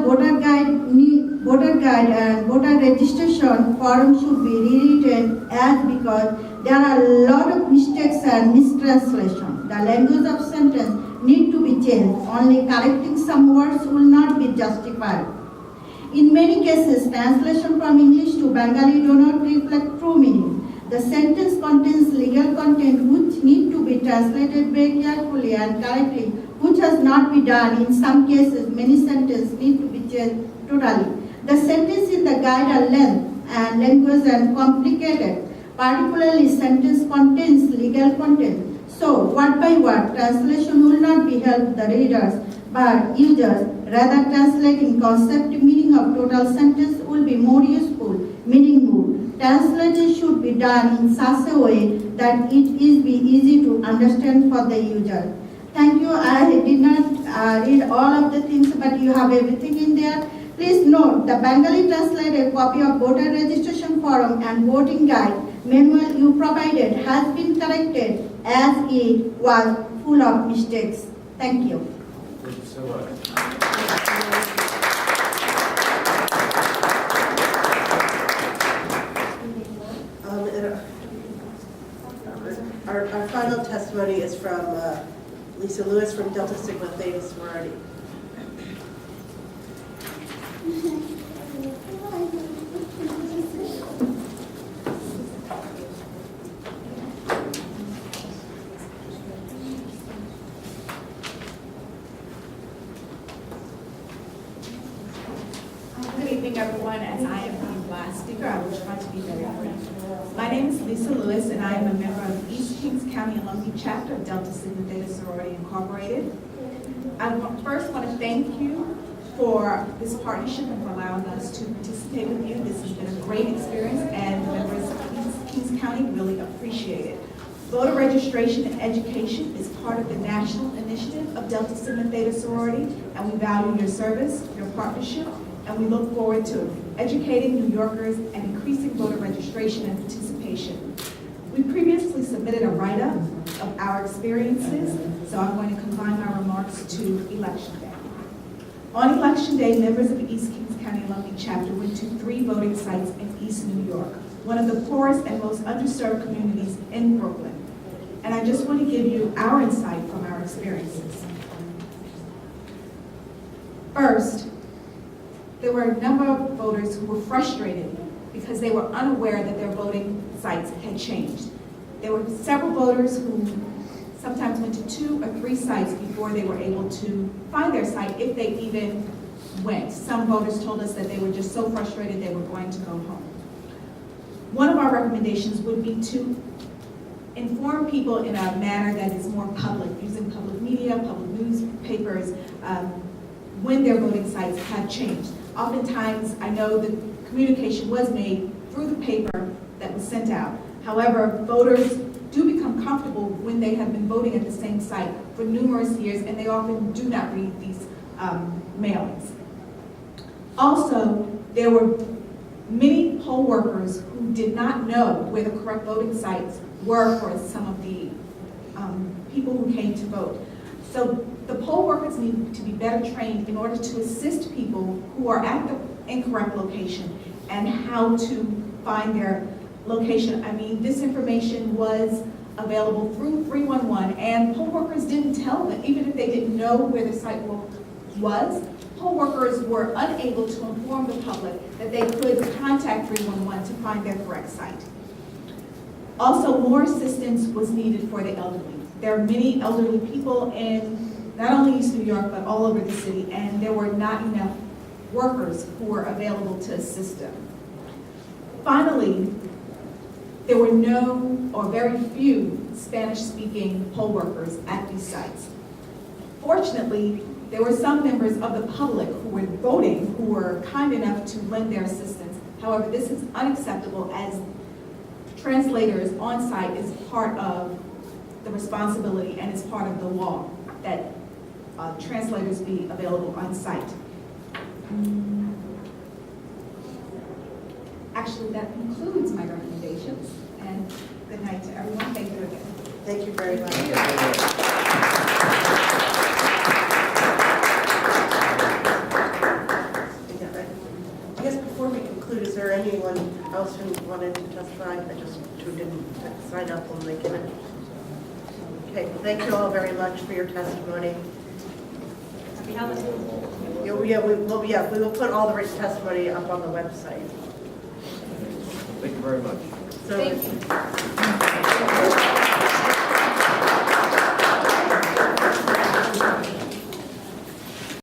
voter guide and voter registration form should be rewritten as because there are a lot of mistakes and mistranslation. The language of sentence need to be changed. Only correcting some words will not be justified. In many cases, translation from English to Bengali do not reflect true meaning. The sentence contains legal content which need to be translated very carefully and correctly, which has not been done. In some cases, many sentences need to be changed totally. The sentence in the guide are length and language and complicated. Particularly, sentence contains legal content. So, word by word, translation will not be help the readers, but users. Rather, translating concept meaning of total sentence will be more useful, meaningful. Translation should be done in such a way that it is be easy to understand for the user. Thank you. I did not read all of the things, but you have everything in there. Please note, the Bengali translated copy of voter registration form and voting guide manual you provided has been corrected as it was full of mistakes. Thank you. Thank you so much. Our final testimony is from Lisa Lewis from Delta Sigma Theta Sorority. Good evening, everyone. As I am the last speaker, I will try to be very brief. My name is Lisa Lewis, and I am a member of the East Kings County Alumni Chapter of Delta Sigma Theta Sorority Incorporated. I first want to thank you for this partnership and for allowing us to participate with you. This has been a great experience, and the members of East Kings County really appreciate it. Voter registration and education is part of the national initiative of Delta Sigma Theta Sorority, and we value your service, your partnership, and we look forward to educating New Yorkers and increasing voter registration and participation. We previously submitted a write-up of our experiences, so I'm going to confine my remarks to Election Day. On Election Day, members of the East Kings County Alumni Chapter went to 3 voting sites in East New York, one of the poorest and most underserved communities in Brooklyn. And I just want to give you our insight from our experiences. First, there were a number of voters who were frustrated because they were unaware that their voting sites had changed. There were several voters who sometimes went to 2 or 3 sites before they were able to find their site, if they even went. Some voters told us that they were just so frustrated they were going to go home. One of our recommendations would be to inform people in a manner that is more public, using public media, public newspapers, when their voting sites have changed. Oftentimes, I know the communication was made through the paper that was sent out. However, voters do become comfortable when they have been voting at the same site for numerous years, and they often do not read these mailings. Also, there were many poll workers who did not know where the correct voting sites were for some of the people who came to vote. So the poll workers need to be better trained in order to assist people who are at the incorrect location and how to find their location. I mean, this information was available through 311, and poll workers didn't tell them, even if they didn't know where the site was, poll workers were unable to inform the public that they could contact 311 to find their correct site. Also, more assistance was needed for the elderly. There are many elderly people in not only East New York, but all over the city, and there were not enough workers who were available to assist them. Finally, there were no or very few Spanish-speaking poll workers at these sites. Fortunately, there were some members of the public who were voting who were kind enough to lend their assistance. However, this is unacceptable as translators on site is part of the responsibility and is part of the law that translators be available on site. Actually, that concludes my recommendations, and good night to everyone. Thank you again. Thank you very much. I guess before we conclude, is there anyone else who wanted to testify? Who didn't sign up when they came in? Okay, well, thank you all very much for your testimony. Yeah, we will put all the written testimony up on the website. Thank you very much. So,